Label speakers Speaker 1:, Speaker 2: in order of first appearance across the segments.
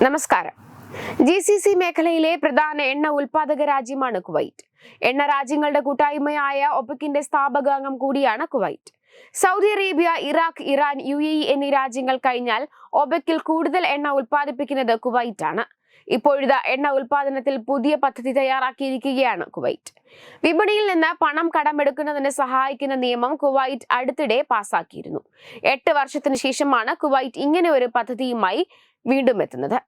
Speaker 1: നമസ്കാരം. GCC മേഖലയിലെ പ്രധാന എണ്ണ ഉൽപാദക രാജ്യമാണ് കുവൈറ്റ്. എണ്ണ രാജ്യങ്ങളുടെ കൂട്ടായ്മയായ ഒപെക്കിന്റെ സ്ഥാപക അംഗം കൂടിയാണ് Kuwait. Saudi Arabia, Iraq, Iran, UAE എന്നീ രാജ്യങ്ങൾ കഴിഞ്ഞാൽ ഒപെക്കിൽ കൂടുതൽ എണ്ണ ഉൽപ്പാദിപ്പിക്കുന്നത് കുവൈറ്റ് ആണ്. ഇപ്പോഴത്തെ എണ്ണ ഉൽപാദനത്തിൽ പുതിയ പദ്ധതി തയ്യാറാക്കിയിരിക്കുകയാണ് കുവൈറ്റ്. വിപണിയിൽ നിന്ന് പണം കടമെടുക്കുന്നതിന് സഹായിക്കുന്ന നിയമം കുവൈറ്റ് അടുത്തിടെ പാസാക്കിയിരുന്നു. 8 വർഷത്തിന് ശേഷമാണ് കുവൈറ്റ് ഇങ്ങനെ ഒരു പദ്ധതിയുമായി വീണ്ടും എത്തുന്നത്.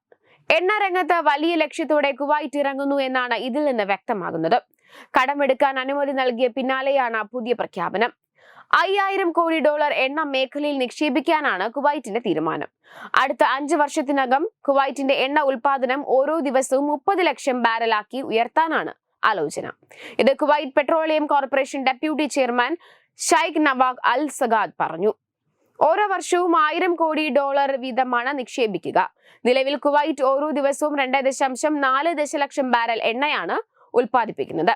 Speaker 1: എണ്ണ രംഗത്ത് വലിയ ലക്ഷ്യത്തോടെ കുവൈറ്റ് ഇറങ്ങുന്നു എന്നാണ് ഇതിൽ നിന്ന് വ്യക്തമാകുന്നത്. കടമെടുക്കാൻ അനുമതി നൽകിയ പിന്നാലെയാണ് പുതിയ പ്രഖ്യാപനം. $5000 കോടി എണ്ണ മേഖലയിൽ നിക്ഷേപിക്കാനാണ് കുവൈറ്റിന്റെ തീരുമാനം. അടുത്ത 5 വർഷത്തിനകം കുവൈറ്റിന്റെ എണ്ണ ഉൽപാദനം ഓരോ ദിവസവും 30 ലക്ഷം ബാരലാക്കി ഉയർത്താനാണ് ആലോചന. ഇത് Kuwait petroleum corporation deputy chairman Sheikh Nawaf അൽ സഗാദ് പറഞ്ഞു. ഓരോ വർഷവും $1000 കോടി വീതമാണ് നിക്ഷേപിക്കുക. നിലവിൽ കുവൈറ്റ് ഓരോ ദിവസവും 2.4 ദശലക്ഷം ബാരൽ എണ്ണയാണ് ഉൽപ്പാദിപ്പിക്കുന്നത്.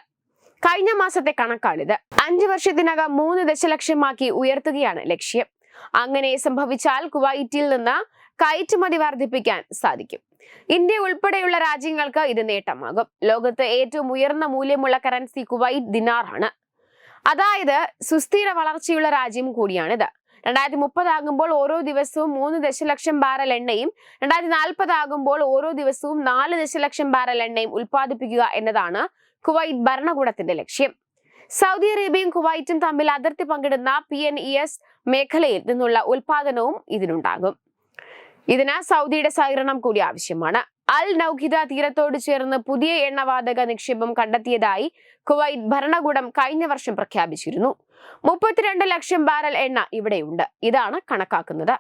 Speaker 1: കഴിഞ്ഞ മാസത്തെ കണക്കാണിത്. 5 വർഷത്തിനകം 3 ദശലക്ഷമാക്കി ഉയർത്തുകയാണ് ലക്ഷ്യം. അങ്ങനെ സംഭവിച്ചാൽ കുവൈറ്റിൽ നിന്ന് കയറ്റുമതി വർദ്ധിപ്പിക്കാൻ സാധിക്കും. ഇന്ത്യ ഉൾപ്പെടെയുള്ള രാജ്യങ്ങൾക്ക് ഇത് നേട്ടമാകും. ലോകത്ത് ഏറ്റവും ഉയർന്ന മൂല്യമുള്ള കറൻസി കുവൈറ്റ് ദിനാറാണ്. അതായത് സുസ്ഥിര വളർച്ചയുള്ള രാജ്യം കൂടിയാണിത്. 2030 ആകുമ്പോൾ ഓരോ ദിവസവും 3 ദശലക്ഷം ബാരൽ എണ്ണയും 2040 ആകുമ്പോൾ ഓരോ ദിവസവും 4 ദശലക്ഷം ബാരൽ എണ്ണയും ഉൽപ്പാദിപ്പിക്കുക എന്നതാണ് കുവൈറ്റ് ഭരണകൂടത്തിന്റെ ലക്ഷ്യം. സൗദി അറേബ്യയും കുവൈറ്റും തമ്മിൽ അതിർത്തി പങ്കിടുന്ന PNES മേഖലയിൽ നിന്നുള്ള ഉൽപാദനവും ഇതിനുണ്ടാകും. ഇതിന് സൗദിയുടെ സഹകരണം കൂടി ആവശ്യമാണ്. അൽ നൗഖിദ തീരത്തോട് ചേർന്ന് പുതിയ എണ്ണവാതക നിക്ഷേപം കണ്ടെത്തിയതായി കുവൈറ്റ് ഭരണകൂടം കഴിഞ്ഞ വർഷം പ്രഖ്യാപിച്ചിരുന്നു. 32 ലക്ഷം ബാരൽ എണ്ണ ഇവിടെയുണ്ട്. ഇതാണ് കണക്കാക്കുന്നത്.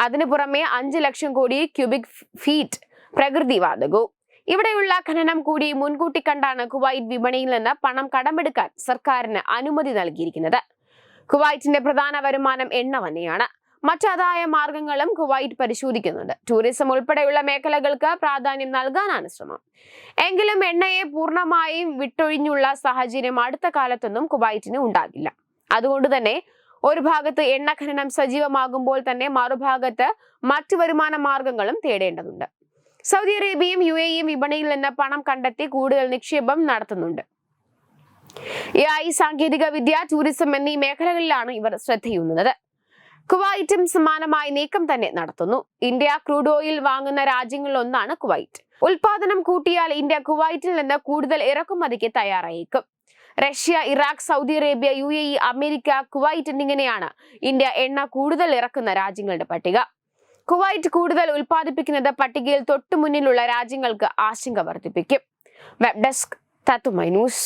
Speaker 1: അതിനു പുറമെ 5 ലക്ഷം കോടി ക്യൂബിക് ഫീറ്റ് പ്രകൃതിവാതകവും. ഇവിടെയുള്ള ഖനനം കൂടി മുൻകൂട്ടി കണ്ടാണ് കുവൈറ്റ് വിപണിയിൽ നിന്ന് പണം കടമെടുക്കാൻ സർക്കാരിന് അനുമതി നൽകിയിരിക്കുന്നത്. കുവൈറ്റിന്റെ പ്രധാന വരുമാനം എണ്ണ തന്നെയാണ്. മറ്റാദായ മാർഗങ്ങളും കുവൈറ്റ് പരിശോധിക്കുന്നുണ്ട്. ടൂറിസം ഉൾപ്പെടെയുള്ള മേഖലകൾക്ക് പ്രാധാന്യം നൽകാനാണ് ശ്രമം. എങ്കിലും എണ്ണയെ പൂർണ്ണമായും വിട്ടൊഴിഞ്ഞുള്ള സാഹചര്യം അടുത്ത കാലത്തൊന്നും കുവൈറ്റിന് ഉണ്ടാകില്ല. അതുകൊണ്ട് തന്നെ ഒരു ഭാഗത്ത് എണ്ണ ഖനനം സജീവമാകുമ്പോൾ തന്നെ മറുഭാഗത്ത് മറ്റു വരുമാന മാർഗങ്ങളും തേടേണ്ടതുണ്ട്. സൗദി അറേബ്യയും UAEയും വിപണിയിൽ നിന്ന് പണം കണ്ടെത്തി കൂടുതൽ നിക്ഷേപം നടത്തുന്നുണ്ട്. AI, സാങ്കേതിക വിദ്യ, ടൂറിസം എന്നീ മേഖലകളിലാണ് ഇവർ ശ്രദ്ധയൂന്നുന്നത്. കുവൈറ്റും സമാനമായ നീക്കം തന്നെ നടത്തുന്നു. ഇന്ത്യ ക്രൂഡ് ഓയിൽ വാങ്ങുന്ന രാജ്യങ്ങളിലൊന്നാണ് കുവൈറ്റ്. ഉൽപാദനം കൂട്ടിയാൽ ഇന്ത്യ കുവൈറ്റിൽ നിന്ന് കൂടുതൽ ഇറക്കുമതിക്ക് തയ്യാറായേക്കും. Russia, Iraq, Saudi Arabia, UAE, America, Kuwait എന്നിങ്ങനെയാണ് ഇന്ത്യ എണ്ണ കൂടുതൽ ഇറക്കുന്ന രാജ്യങ്ങളുടെ പട്ടിക. കുവൈറ്റ് കൂടുതൽ ഉൽപ്പാദിപ്പിക്കുന്നത് പട്ടികയിൽ തൊട്ടുമുന്നിലുള്ള രാജ്യങ്ങൾക്ക് ആശങ്ക വർദ്ധിപ്പിക്കും. വെബ് ഡെസ്ക് തത്തുമൈ ന്യൂസ്.